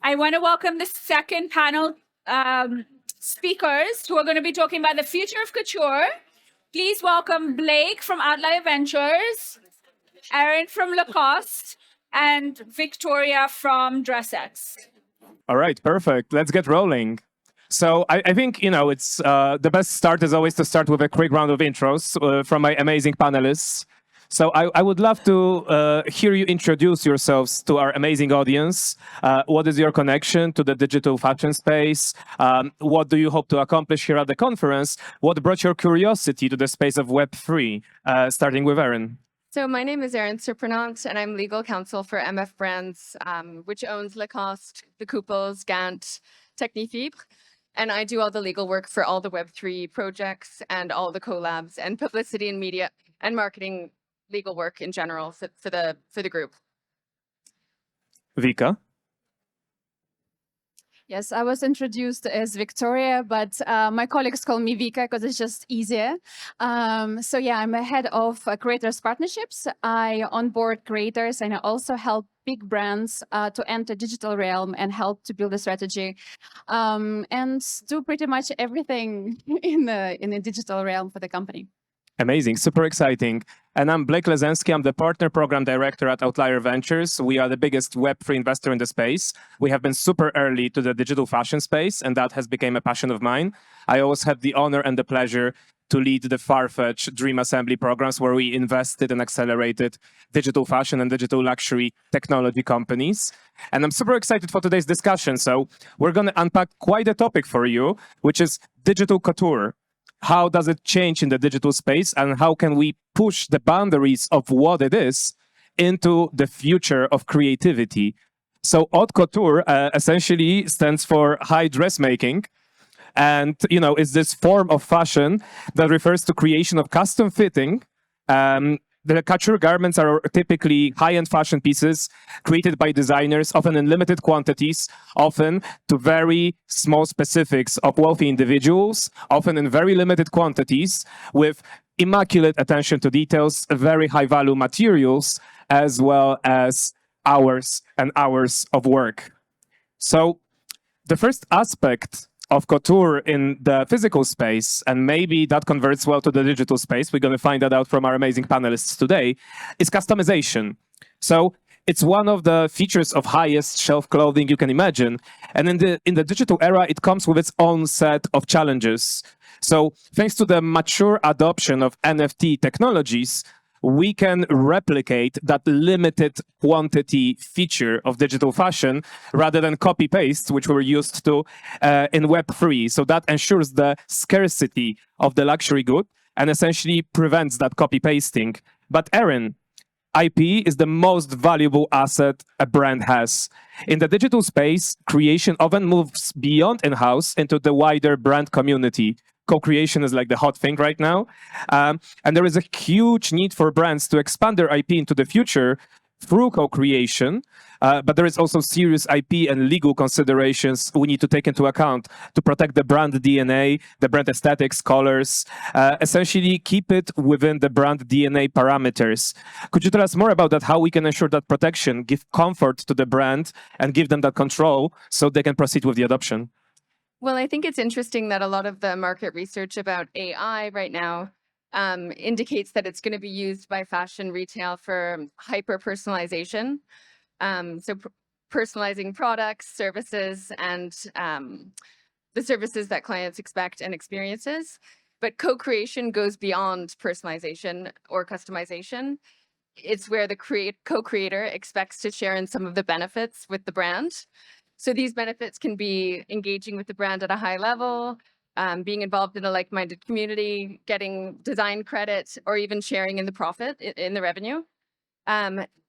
I want to welcome the second panel speakers who are going to be talking about the future of couture. Please welcome Blake from Outlier Ventures, Erin from Lacoste, and Victoria from DressX. All right, perfect. Let's get rolling. So I think, it's the best start is always to start with a quick round of intros from my amazing panelists. So I would love to hear you introduce yourselves to our amazing audience. What is your connection to the digital fashion space? What do you hope to accomplish here at the conference? What brought your curiosity to the space of Web3? Starting with Erin. So my name is Erin Surprenant, and I'm legal counsel for MF Brands, which owns Lacoste, the Couples, Gant, Technifibre. And I do all the legal work for all the Web3 projects and all the collabs and publicity and media and marketing legal work in general for the group. Vika. Yes, I was introduced as Victoria, but my colleagues call me Vika because it's just easier. So yeah, I'm a head of creators partnerships. I onboard creators and I also help big brands to enter digital realm and help to build a strategy and do pretty much everything in the digital realm for the company. Amazing, super exciting. And I'm Blake Lezenski. I'm the Partner Program Director at Outlier Ventures. We are the biggest Web3 investor in the space. We have been super early to the digital fashion space, and that has become a passion of mine. I always had the honor and the pleasure to lead the Farfetch Dream Assembly programs, where we invested and accelerated digital fashion and digital luxury technology companies. And I'm super excited for today's discussion. So we're going to unpack quite a topic for you, which is digital couture. How does it change in the digital space, and how can we push the boundaries of what it is into the future of creativity? So haute couture essentially stands for high dressmaking, and is this form of fashion that refers to creation of custom fitting. The couture garments are typically high-end fashion pieces created by designers, often in limited quantities, often to very small specifics of wealthy individuals, often in very limited quantities, with immaculate attention to details, very high-value materials, as well as hours and hours of work. So the first aspect of couture in the physical space, and maybe that converts well to the digital space, we're going to find that out from our amazing panelists today, is customization. So it's one of the features of highest shelf clothing you can imagine. And in the digital era, it comes with its own set of challenges. So thanks to the mature adoption of NFT technologies, we can replicate that limited quantity feature of digital fashion rather than copy-paste, which we're used to in Web3. So that ensures the scarcity of the luxury good and essentially prevents that copy-pasting. But Erin, IP is the most valuable asset a brand has. In the digital space, creation often moves beyond in-house into the wider brand community. Co-creation is like the hot thing right now. And there is a huge need for brands to expand their IP into the future through co-creation. But there is also serious IP and legal considerations we need to take into account to protect the brand DNA, the brand aesthetics, colors, essentially keep it within the brand DNA parameters. Could you tell us more about that, how we can ensure that protection, give comfort to the brand, and give them that control so they can proceed with the adoption? Well, I think it's interesting that a lot of the market research about AI right now indicates that it's going to be used by fashion retail for hyper-personalization. Personalizing products, services, and the services that clients expect and experiences. But co-creation goes beyond personalization or customization. It's where the co-creator expects to share in some of the benefits with the brand. So these benefits can be engaging with the brand at a high level, being involved in a like-minded community, getting design credit, or even sharing in the profit, in the revenue.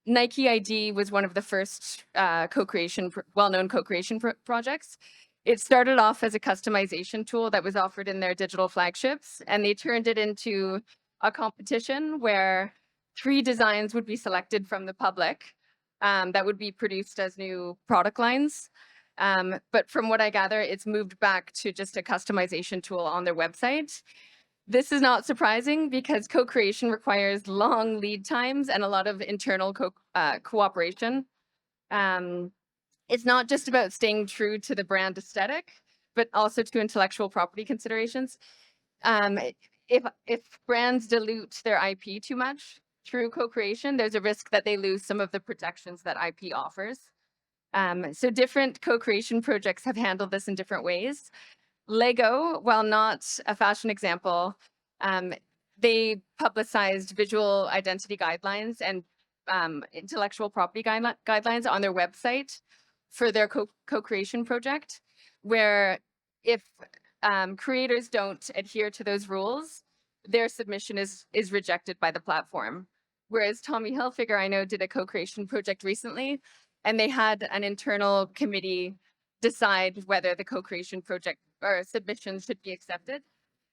Nike ID was one of the first well-known co-creation projects. It started off as a customization tool that was offered in their digital flagships, and they turned it into a competition where 3 designs would be selected from the public that would be produced as new product lines. But from what I gather, it's moved back to just a customization tool on their website. This is not surprising because co-creation requires long lead times and a lot of internal cooperation. it's not just about staying true to the brand aesthetic, but also to intellectual property considerations. If brands dilute their IP too much through co-creation, there's a risk that they lose some of the protections that IP offers. So different co-creation projects have handled this in different ways. Lego, while not a fashion example, they publicized visual identity guidelines and intellectual property guidelines on their website for their co-creation project, where if creators don't adhere to those rules, their submission is rejected by the platform. Whereas Tommy Hilfiger, I know, did a co-creation project recently, and they had an internal committee decide whether the co-creation project or submission should be accepted.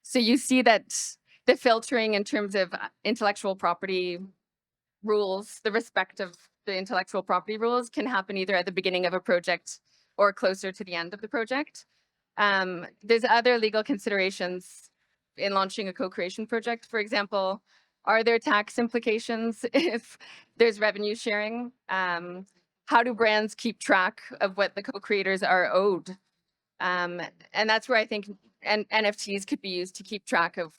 So you see that the filtering in terms of intellectual property rules, the respect of the intellectual property rules can happen either at the beginning of a project or closer to the end of the project. There's other legal considerations in launching a co-creation project. For example, are there tax implications if there's revenue sharing? How do brands keep track of what the co-creators are owed? And that's where I think NFTs could be used to keep track of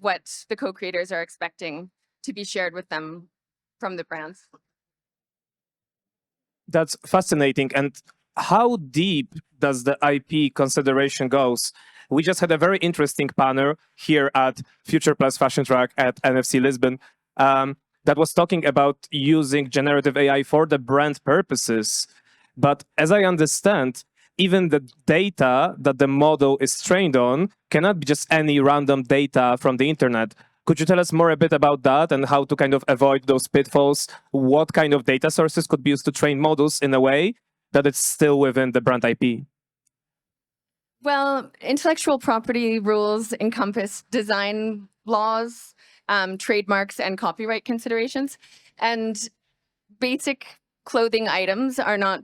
what the co-creators are expecting to be shared with them from the brands. That's fascinating. And how deep does the IP consideration goes? We just had a very interesting panel here at Future Plus Fashion Track at NFC Lisbon that was talking about using generative AI for the brand purposes. But as I understand, even the data that the model is trained on cannot be just any random data from the internet. Could you tell us more a bit about that and how to kind of avoid those pitfalls? What kind of data sources could be used to train models in a way that it's still within the brand IP? Well, intellectual property rules encompass design laws, trademarks, and copyright considerations. And basic clothing items are not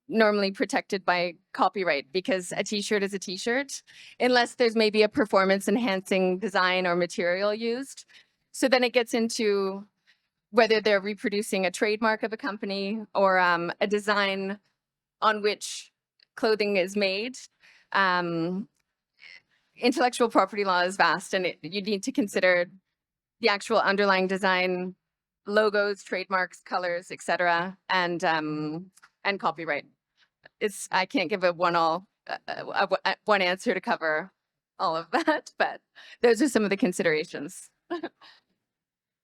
normally protected by copyright because a t-shirt is a t-shirt, unless there's maybe a performance enhancing design or material used. So then it gets into whether they're reproducing a trademark of a company or a design on which clothing is made. Intellectual property law is vast, and you need to consider the actual underlying design, logos, trademarks, colors, etc., and copyright. I can't give a one answer to cover all of that, but those are some of the considerations.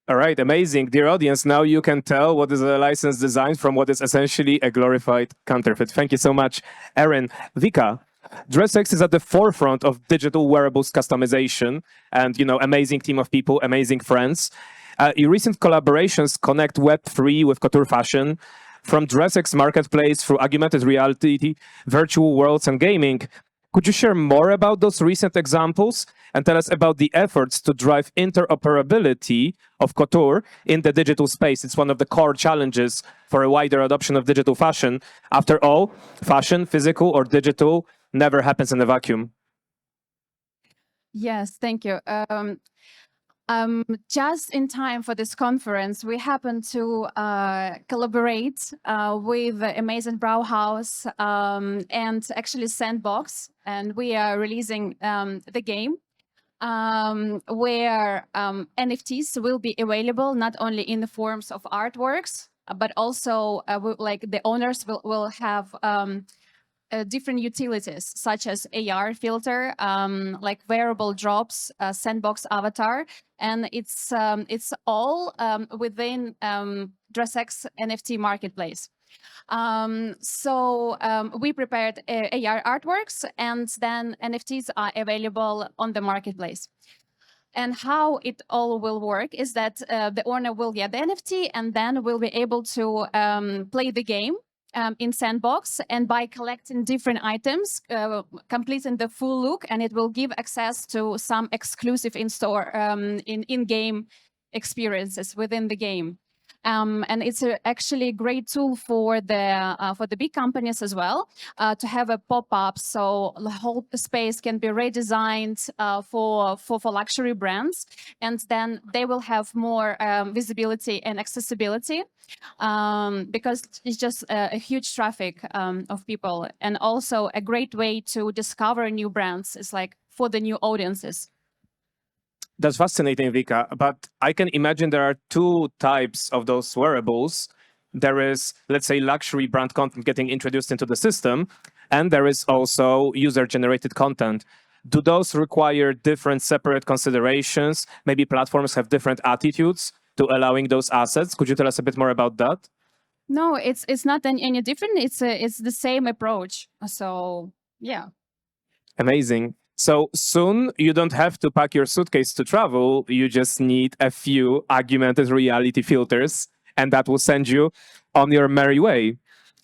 All right, amazing. Dear audience, now you can tell what is a licensed design from what is essentially a glorified counterfeit. Thank you so much, Erin. Vika, DressX is at the forefront of digital wearables customization and, amazing team of people, amazing friends. Your recent collaborations connect Web3 with Couture Fashion. From DressX Marketplace through augmented reality, virtual worlds, and gaming. Could you share more about those recent examples and tell us about the efforts to drive interoperability of couture in the digital space? It's one of the core challenges for a wider adoption of digital fashion. After all, fashion, physical or digital, never happens in a vacuum. Yes, thank you. Just in time for this conference, we happened to collaborate with the amazing Brauhaus and actually Sandbox, and we are releasing the game where NFTs will be available not only in the forms of artworks, but also like the owners will have different utilities such as AR filter, like wearable drops, Sandbox avatar, and it's all within DressX NFT marketplace. So we prepared AR artworks, and then NFTs are available on the marketplace. And how it all will work is that the owner will get the NFT and then will be able to play the game in Sandbox, and by collecting different items, completing the full look, and it will give access to some exclusive in-store, in-game experiences within the game. And it's actually a great tool for the big companies as well to have a pop-up, so the whole space can be redesigned for luxury brands, and then they will have more visibility and accessibility because it's just a huge traffic of people, and also a great way to discover new brands is like for the new audiences. That's fascinating, Vika. But I can imagine there are two types of those wearables. There is, let's say, luxury brand content getting introduced into the system, and there is also user-generated content. Do those require different separate considerations? Maybe platforms have different attitudes to allowing those assets. Could you tell us a bit more about that? No, it's not any different. It's the same approach. So yeah. Amazing. So soon you don't have to pack your suitcase to travel. You just need a few augmented reality filters, and that will send you on your merry way.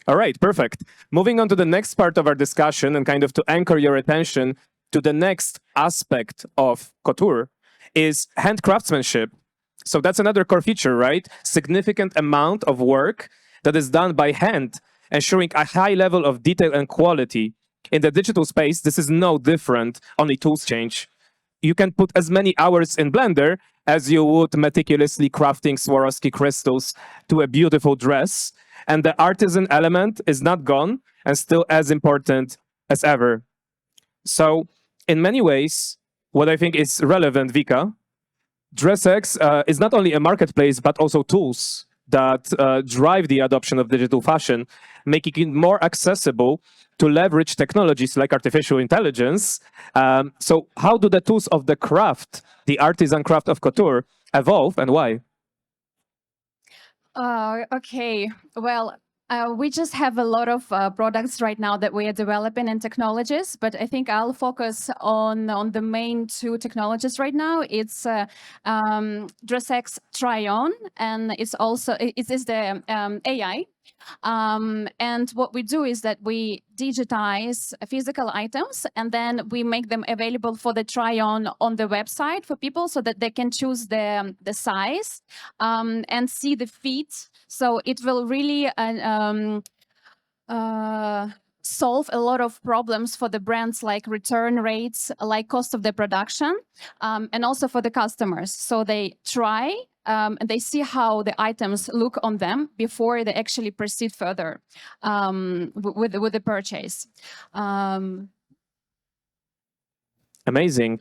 All right, perfect. Moving on to the next part of our discussion and kind of to anchor your attention to the next aspect of couture is hand craftsmanship. So that's another core feature, right? Significant amount of work that is done by hand, ensuring a high level of detail and quality. In the digital space, this is no different, only tools change. You can put as many hours in Blender as you would meticulously crafting Swarovski crystals to a beautiful dress, and the artisan element is not gone and still as important as ever. So, in many ways, what I think is relevant, Vika, DressX is not only a marketplace, but also tools that drive the adoption of digital fashion, making it more accessible to leverage technologies like artificial intelligence. So how do the tools of the craft, the artisan craft of couture, evolve, and why? Okay, well, we just have a lot of products right now that we are developing and technologies, but I think I'll focus on the main two technologies right now. It's DressX Try-On, and it is the AI. And what we do is that we digitize physical items, and then we make them available for the try-on on the website for people so that they can choose the size and see the fit. So it will really solve a lot of problems for the brands, like return rates, like cost of the production, and also for the customers. So they try and they see how the items look on them before they actually proceed further with the purchase. Amazing.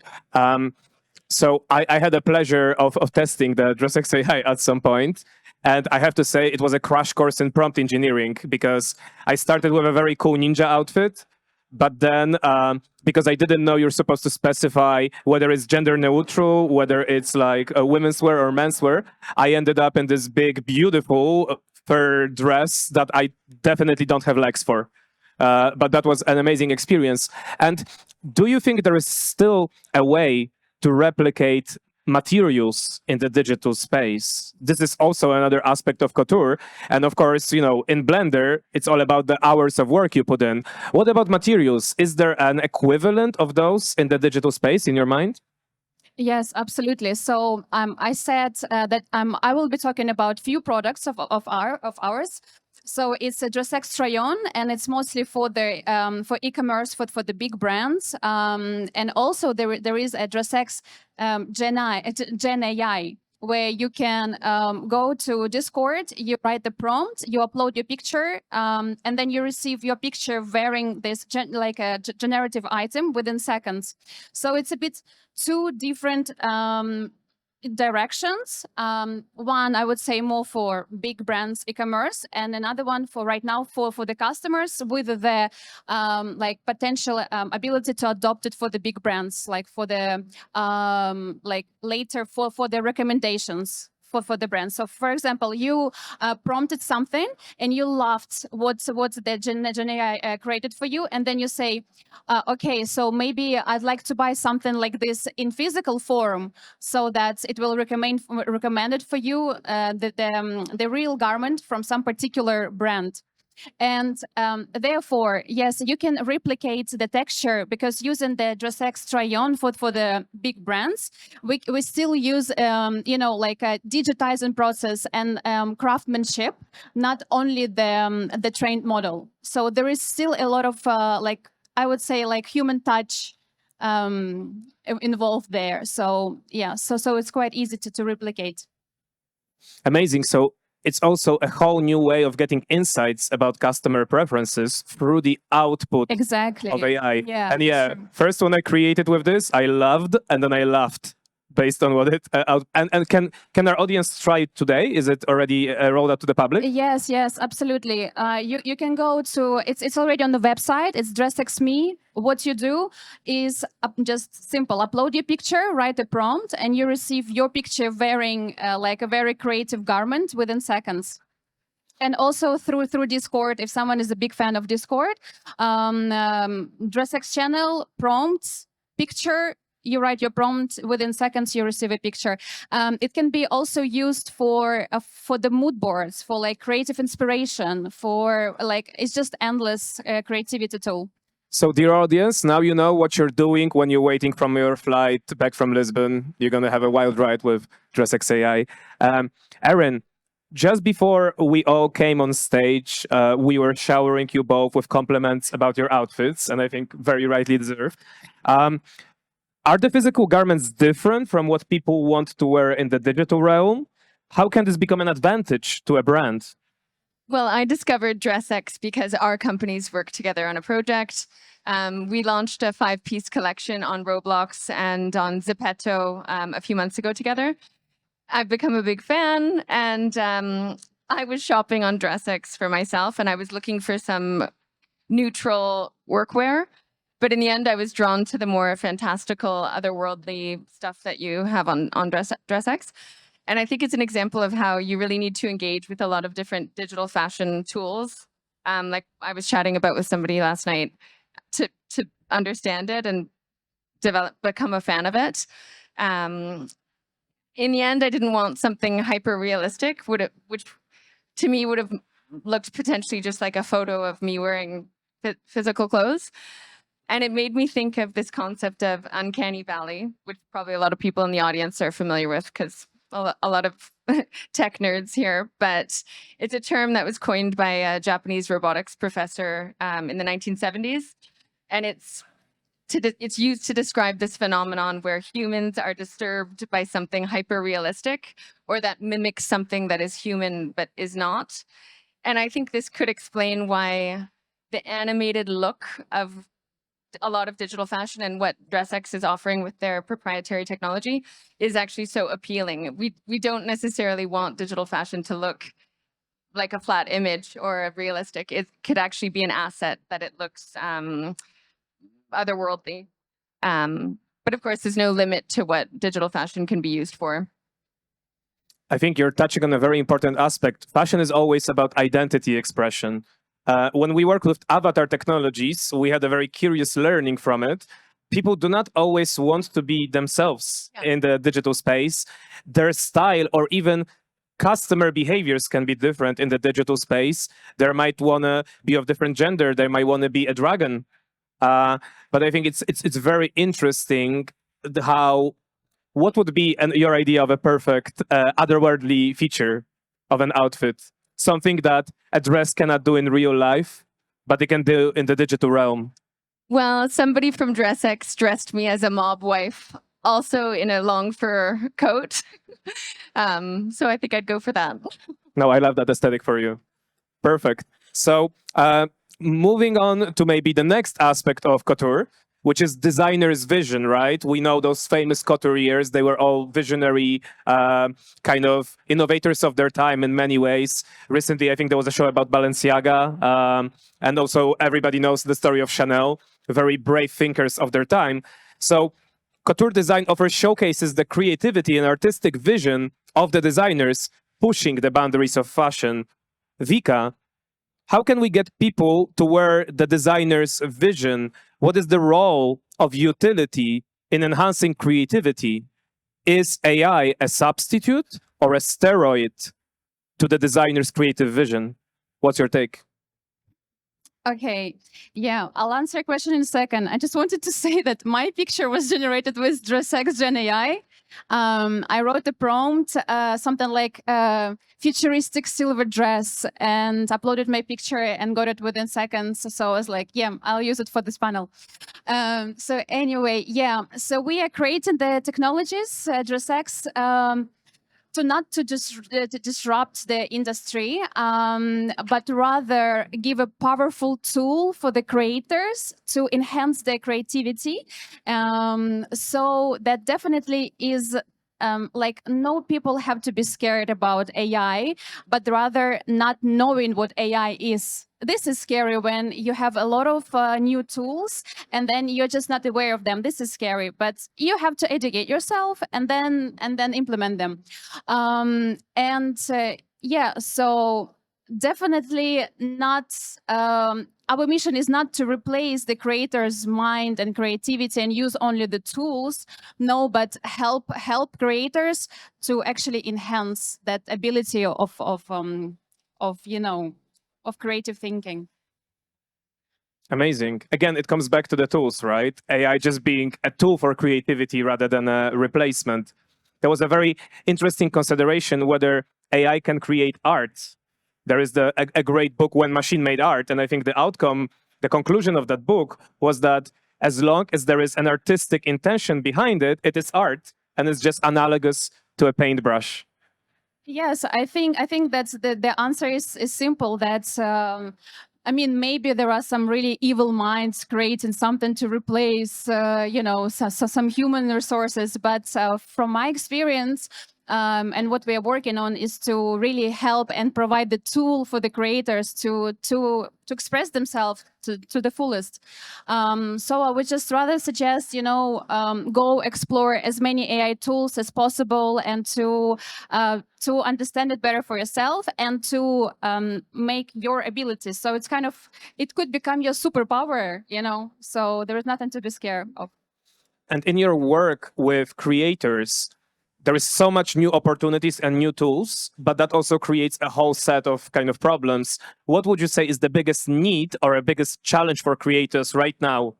So I had the pleasure of testing the DressX AI at some point. And I have to say, it was a crash course in prompt engineering because I started with a very cool ninja outfit. But then, because I didn't know you're supposed to specify whether it's gender neutral, whether it's like a women's wear or menswear, I ended up in this big, beautiful fur dress that I definitely don't have legs for. But that was an amazing experience. And do you think there is still a way to replicate materials in the digital space? This is also another aspect of couture. And of course, in Blender, it's all about the hours of work you put in. What about materials? Is there an equivalent of those in the digital space in your mind? Yes, absolutely. So I said that I will be talking about few products of ours. So it's a DressX Try-On, and it's mostly for the for e-commerce for the big brands. And also there is a DressX Gen AI, where you can go to Discord, you write the prompt, you upload your picture, and then you receive your picture wearing this generative item within seconds. So it's a bit two different directions. One, I would say, more for big brands e-commerce, and another one for right now for the customers with the potential ability to adopt it for the big brands, like for the later for the recommendations for the brand. So for example, you prompted something and you loved what the Gen AI created for you, and then you say, okay, so maybe I'd like to buy something like this in physical form, so that it will recommend it for you the real garment from some particular brand. And therefore, yes, you can replicate the texture because using the DressX try-on for the big brands, we still use, like a digitizing process and craftsmanship, not only the trained model. So there is still a lot of, I would say, like human touch involved there. So yeah, so it's quite easy to replicate. Amazing. So it's also a whole new way of getting insights about customer preferences through the output Exactly. of AI. Yeah. And yeah, true. first when I created with this, I loved, and then I laughed based on what it and can our audience try it today? Is it already rolled out to the public? Yes, absolutely. You can go to it's already on the website. It's DressX.me. What you do is just simple: upload your picture, write a prompt, and you receive your picture wearing like a very creative garment within seconds. And also through Discord, if someone is a big fan of Discord, DressX channel prompts picture. You write your prompt, within seconds you receive a picture. It can be also used for the mood boards, for like creative inspiration, for like it's just endless creativity tool. So, dear audience, now you know what you're doing when you're waiting from your flight back from Lisbon. You're going to have a wild ride with DressX AI. Erin, just before we all came on stage, we were showering you both with compliments about your outfits, and I think very rightly deserved. Are the physical garments different from what people want to wear in the digital realm? How can this become an advantage to a brand? Well, I discovered DressX because our companies worked together on a project. We launched a 5-piece collection on Roblox and on Zepeto a few months ago together. I've become a big fan, and I was shopping on DressX for myself, and I was looking for some neutral workwear. But in the end, I was drawn to the more fantastical, otherworldly stuff that you have on DressX. And I think it's an example of how you really need to engage with a lot of different digital fashion tools. Like I was chatting about with somebody last night to understand it and become a fan of it. In the end, I didn't want something hyper realistic, which to me would have looked potentially just like a photo of me wearing physical clothes. And it made me think of this concept of uncanny valley, which probably a lot of people in the audience are familiar with because a lot of tech nerds here. But it's a term that was coined by a Japanese robotics professor in the 1970s. And it's used to describe this phenomenon where humans are disturbed by something hyper realistic or that mimics something that is human but is not. And I think this could explain why the animated look of a lot of digital fashion and what DressX is offering with their proprietary technology is actually so appealing. We don't necessarily want digital fashion to look like a flat image or realistic. It could actually be an asset that it looks otherworldly. But of course, there's no limit to what digital fashion can be used for. I think you're touching on a very important aspect. Fashion is always about identity expression. When we work with avatar technologies, we had a very curious learning from it. People do not always want to be themselves in the digital space. Their style or even customer behaviors can be different in the digital space. They might want to be of different gender. They might want to be a dragon. But I think it's very interesting what would be your idea of a perfect otherworldly feature of an outfit? Something that a dress cannot do in real life, but it can do in the digital realm. Well, somebody from DressX dressed me as a mob wife, also in a long fur coat. So I think I'd go for that. No, I love that aesthetic for you. Perfect. So moving on to maybe the next aspect of couture, which is designer's vision, right? We know those famous couturiers. They were all visionary, kind of innovators of their time in many ways. Recently, I think there was a show about Balenciaga. And also everybody knows the story of Chanel, very brave thinkers of their time. So couture design offers showcases the creativity and artistic vision of the designers pushing the boundaries of fashion. Vika, how can we get people to wear the designer's vision? What is the role of utility in enhancing creativity? Is AI a substitute or a steroid to the designer's creative vision? What's your take? Okay, yeah, I'll answer your question in a second. I just wanted to say that my picture was generated with DressX Gen AI. I wrote a prompt, something like futuristic silver dress, and uploaded my picture and got it within seconds. So I was like, yeah, I'll use it for this panel. So anyway, yeah, so we are creating the technologies, DressX, to disrupt the industry, but rather give a powerful tool for the creators to enhance their creativity. So that definitely is like no people have to be scared about AI, but rather not knowing what AI is. This is scary when you have a lot of new tools and then you're just not aware of them. This is scary, but you have to educate yourself and then implement them. Yeah, so definitely not. Our mission is not to replace the creator's mind and creativity and use only the tools. No, but help creators to actually enhance that ability of creative thinking. Amazing. Again, it comes back to the tools, right? AI just being a tool for creativity rather than a replacement. There was a very interesting consideration whether AI can create art. There is a great book, When Machine Made Art, and I think the outcome, the conclusion of that book was that as long as there is an artistic intention behind it, it is art, and it's just analogous to a paintbrush. Yes, I think that's the answer is simple. That's I mean, maybe there are some really evil minds creating something to replace, some human resources. But from my experience, and what we are working on is to really help and provide the tool for the creators to express themselves to the fullest. So I would just rather suggest, go explore as many AI tools as possible and to understand it better for yourself and to make your abilities. So it's it could become your superpower, so there is nothing to be scared of. And in your work with creators, there is so much new opportunities and new tools, but that also creates a whole set of kind of problems. What would you say is the biggest need or a biggest challenge for creators right now?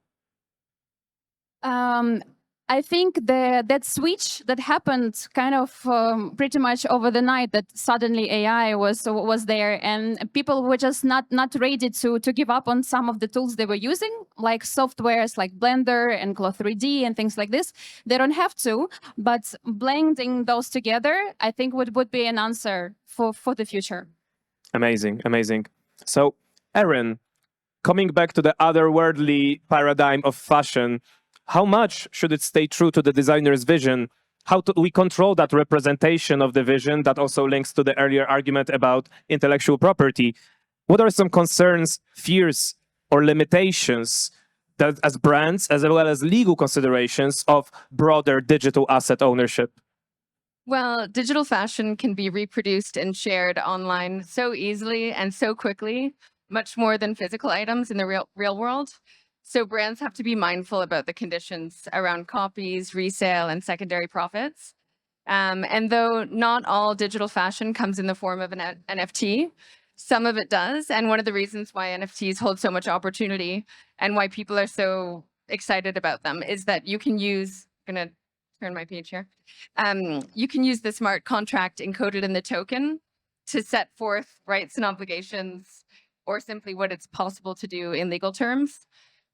I think that switch that happened kind of pretty much over the night, that suddenly AI was there and people were just not ready to give up on some of the tools they were using, like softwares like Blender and Cloth 3D and things like this. They don't have to, but blending those together, I think would be an answer for the future. Amazing, amazing. So, Erin, coming back to the otherworldly paradigm of fashion, how much should it stay true to the designer's vision? How do we control that representation of the vision that also links to the earlier argument about intellectual property? What are some concerns, fears, or limitations that as brands, as well as legal considerations of broader digital asset ownership? Well, digital fashion can be reproduced and shared online so easily and so quickly, much more than physical items in the real world. So brands have to be mindful about the conditions around copies, resale, and secondary profits. And though not all digital fashion comes in the form of an NFT, some of it does. And one of the reasons why NFTs hold so much opportunity and why people are so excited about them is that you can use, I'm going to turn my page here. You can use the smart contract encoded in the token to set forth rights and obligations, or simply what it's possible to do in legal terms,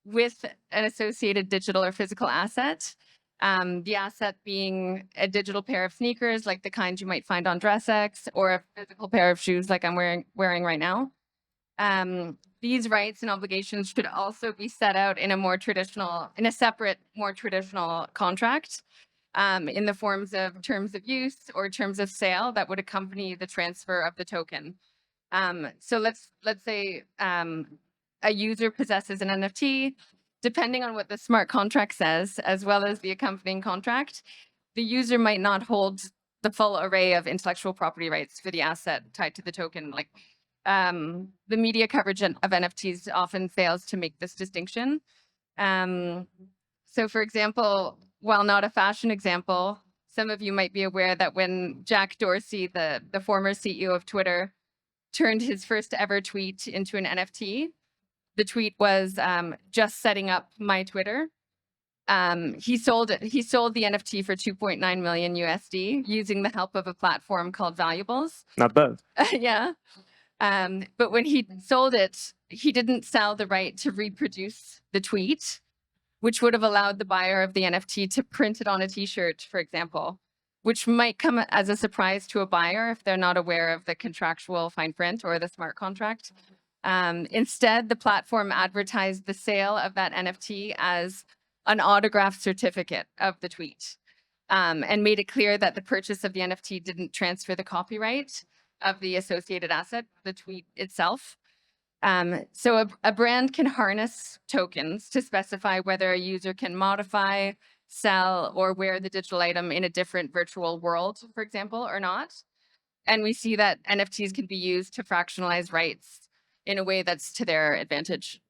with an associated digital or physical asset. The asset being a digital pair of sneakers, like the kind you might find on DressX, or a physical pair of shoes like I'm wearing right now. These rights and obligations should also be set out in a separate, more traditional contract, in the forms of terms of use or terms of sale that would accompany the transfer of the token. So let's say a user possesses an NFT. Depending on what the smart contract says, as well as the accompanying contract, the user might not hold the full array of intellectual property rights for the asset tied to the token. Like the media coverage of NFTs often fails to make this distinction. So for example, while not a fashion example, some of you might be aware that when Jack Dorsey, the former CEO of Twitter, turned his first ever tweet into an NFT, The tweet was just setting up my Twitter. He sold it. He sold the NFT for 2.9 million USD using the help of a platform called Valuables. Not bad. Yeah. But when he sold it, he didn't sell the right to reproduce the tweet, which would have allowed the buyer of the NFT to print it on a t-shirt, for example, which might come as a surprise to a buyer if they're not aware of the contractual fine print or the smart contract. Instead, the platform advertised the sale of that NFT as an autographed certificate of the tweet, and made it clear that the purchase of the NFT didn't transfer the copyright of the associated asset, the tweet itself. So a brand can harness tokens to specify whether a user can modify, sell, or wear the digital item in a different virtual world, for example, or not. And we see that NFTs can be used to fractionalize rights in a way that's to their advantage.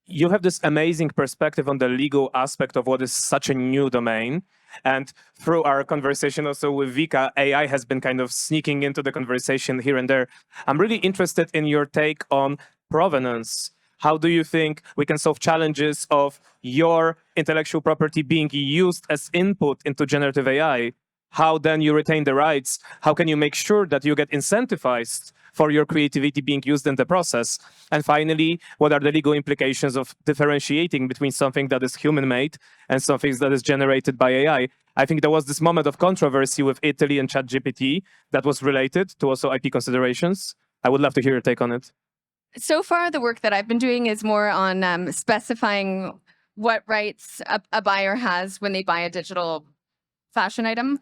You have this amazing perspective on the legal aspect of what is such a new domain. And through our conversation also with Vika, AI has been kind of sneaking into the conversation here and there. I'm really interested in your take on provenance. How do you think we can solve challenges of your intellectual property being used as input into generative AI? How then you retain the rights? How can you make sure that you get incentivized for your creativity being used in the process? And finally, what are the legal implications of differentiating between something that is human-made and something that is generated by AI? I think there was this moment of controversy with Italy and ChatGPT that was related to also IP considerations. I would love to hear your take on it. So far, the work that I've been doing is more on specifying what rights a buyer has when they buy a digital fashion item.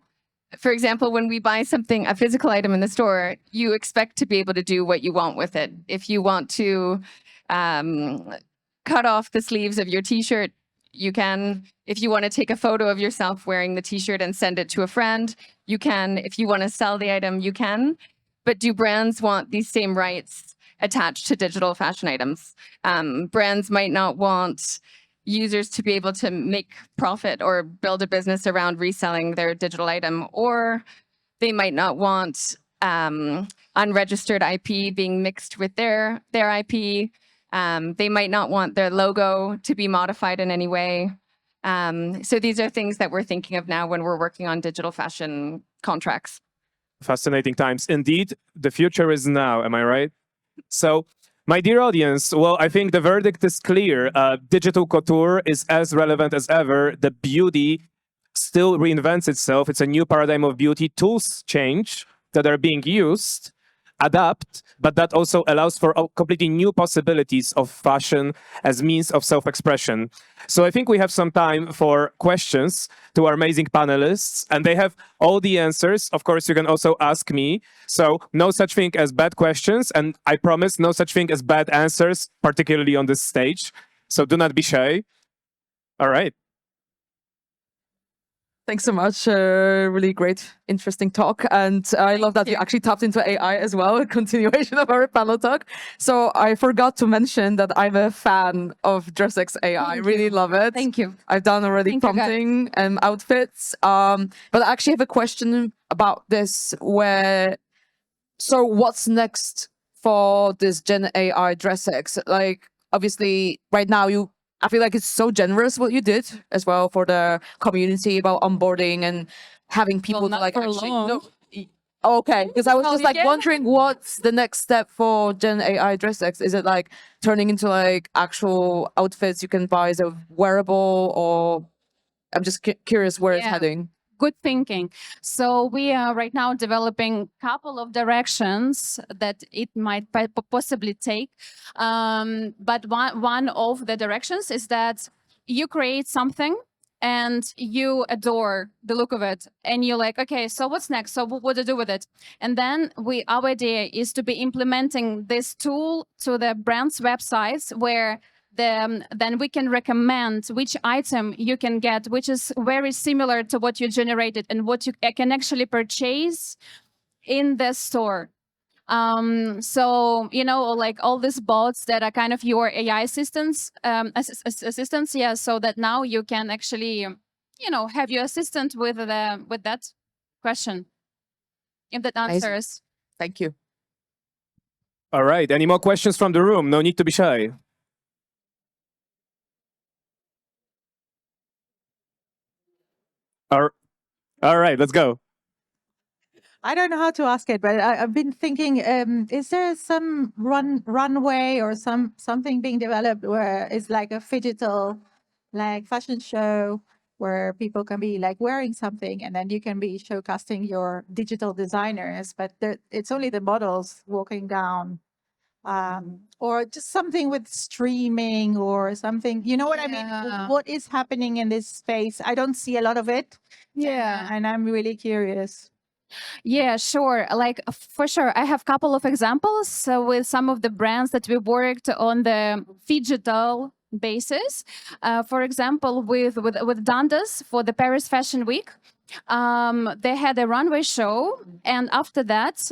For example, when we buy something, a physical item in the store, you expect to be able to do what you want with it. If you want to cut off the sleeves of your t-shirt, you can. If you want to take a photo of yourself wearing the t-shirt and send it to a friend, you can. If you want to sell the item, you can. But do brands want these same rights attached to digital fashion items? Brands might not want users to be able to make profit or build a business around reselling their digital item, or they might not want unregistered IP being mixed with their IP. They might not want their logo to be modified in any way. So these are things that we're thinking of now when we're working on digital fashion contracts. Fascinating times. Indeed, the future is now, am I right? So, my dear audience, well, I think the verdict is clear. Digital couture is as relevant as ever. The beauty still reinvents itself. It's a new paradigm of beauty. Tools change that are being used, adapt, but that also allows for completely new possibilities of fashion as means of self-expression. So I think we have some time for questions to our amazing panelists, and they have all the answers. Of course, you can also ask me. So no such thing as bad questions, and I promise no such thing as bad answers, particularly on this stage. So do not be shy. All right. Thanks so much. Really great, interesting talk. And I love that you actually tapped into AI as well, a continuation of our panel talk. So I forgot to mention that I'm a fan of DressX AI. I really love it. Thank you. I've done already prompting and outfits. But I actually have a question about this so what's next for this Gen AI DressX? Like, obviously, right now I feel like it's so generous what you did as well for the community about onboarding and having people to like actually. No, okay, because I was just like wondering what's the next step for Gen AI DressX? Is it like turning into like actual outfits you can buy as a wearable, or I'm just curious where it's heading. Good thinking. So we are right now developing a couple of directions that it might possibly take. But one of the directions is that you create something and you adore the look of it. And you're like, okay, so what's next? So what do I do with it? And then our idea is to be implementing this tool to the brand's websites where then we can recommend which item you can get, which is very similar to what you generated and what you can actually purchase in the store. So, like all these bots that are kind of your AI assistants, so that now you can actually, have your assistant with that question, if that answers. Thank you. All right. Any more questions from the room? No need to be shy. All right, let's go. I don't know how to ask it, but I've been thinking: is there some runway or something being developed where it's like a phygital, like fashion show where people can be like wearing something, and then you can be showcasing your digital designers, but it's only the models walking down, or just something with streaming or something. You know what I mean? Yeah. What is happening in this space? I don't see a lot of it. Yeah. And I'm really curious. Yeah, sure. Like for sure, I have a couple of examples with some of the brands that we worked on the phygital basis. For example, with Dundas for the Paris Fashion Week. They had a runway show, and after that,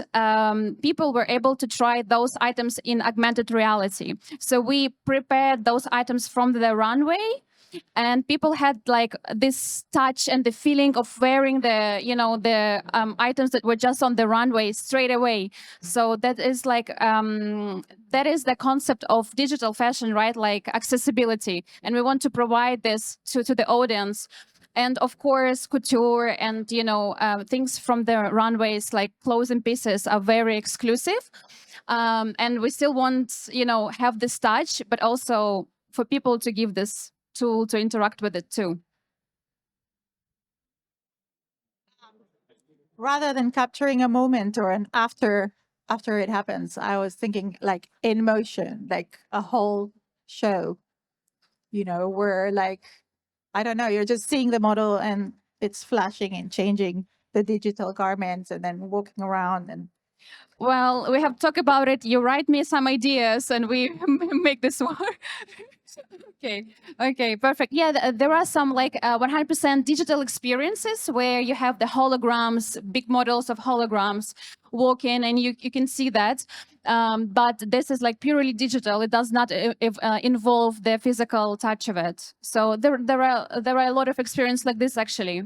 people were able to try those items in augmented reality. So we prepared those items from the runway, and people had like this touch and the feeling of wearing the items that were just on the runway straight away. So that is like that is the concept of digital fashion, right? Like accessibility, and we want to provide this to the audience. And of course, couture and things from the runways like clothes and pieces are very exclusive, and we still want have this touch, but also for people to give this tool to interact with it too. Rather than capturing a moment or an after it happens, I was thinking like in motion, like a whole show, where like, I don't know, you're just seeing the model and it's flashing and changing the digital garments and then walking around. And Well, we have talked about it. You write me some ideas and we make this work. Okay, perfect. Yeah, there are some like 100% digital experiences where you have the holograms, big models of holograms walking, and you can see that. But this is like purely digital. It does not involve the physical touch of it. So there are a lot of experience like this actually.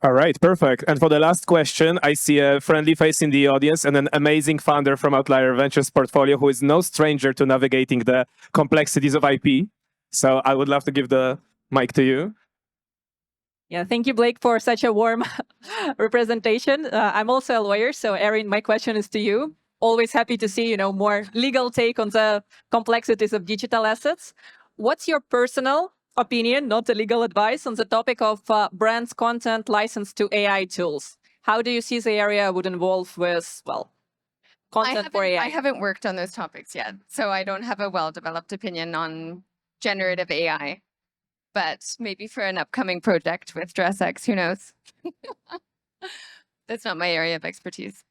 All right, perfect. And for the last question, I see a friendly face in the audience and an amazing founder from Outlier Ventures portfolio who is no stranger to navigating the complexities of IP. So I would love to give the mic to you. Yeah, thank you, Blake, for such a warm representation. I'm also a lawyer, so Erin, my question is to you. Always happy to see, more legal take on the complexities of digital assets. What's your personal opinion, not the legal advice, on the topic of brands' content licensed to AI tools? How do you see the area would involve with, content for AI? I haven't worked on those topics yet, so I don't have a well-developed opinion on generative AI. But maybe for an upcoming project with DressX, who knows? That's not my area of expertise.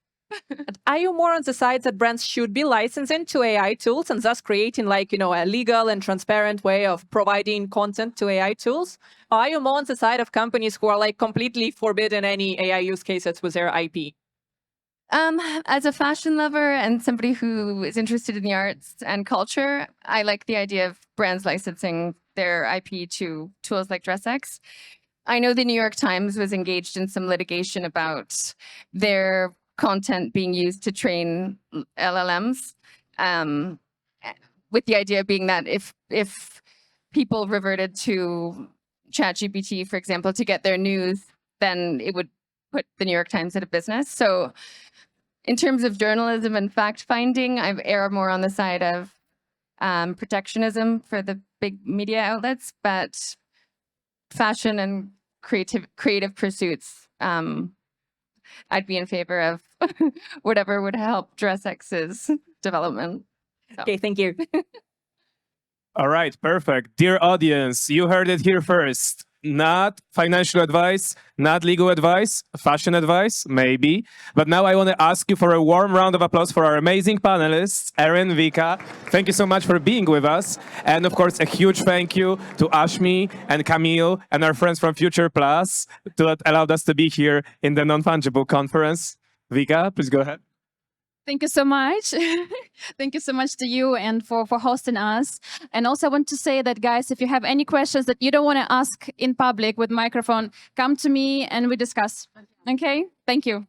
Are you more on the side that brands should be licensing to AI tools and thus creating a legal and transparent way of providing content to AI tools? Or are you more on the side of companies who are completely forbidden any AI use cases with their IP? As a fashion lover and somebody who is interested in the arts and culture, I like the idea of brands licensing their IP to tools like DressX. I know the New York Times was engaged in some litigation about their content being used to train LLMs, with the idea being that if people reverted to ChatGPT, for example, to get their news, then it would put the New York Times out of business. So in terms of journalism and fact-finding, I err more on the side of protectionism for the big media outlets, but fashion and creative pursuits, I'd be in favor of whatever would help DressX's development. So. Okay, thank you. All right, perfect. Dear audience, you heard it here first. Not financial advice, not legal advice, fashion advice, maybe. But now I want to ask you for a warm round of applause for our amazing panelists, Erin, Vika. Thank you so much for being with us. And of course, a huge thank you to Ashmi and Camille and our friends from Future Plus that allowed us to be here in the Non-Fungible conference. Vika, please go ahead. Thank you so much. Thank you so much to you and for hosting us. And also I want to say that, guys, if you have any questions that you don't want to ask in public with microphone, come to me and we discuss. Okay? Thank you.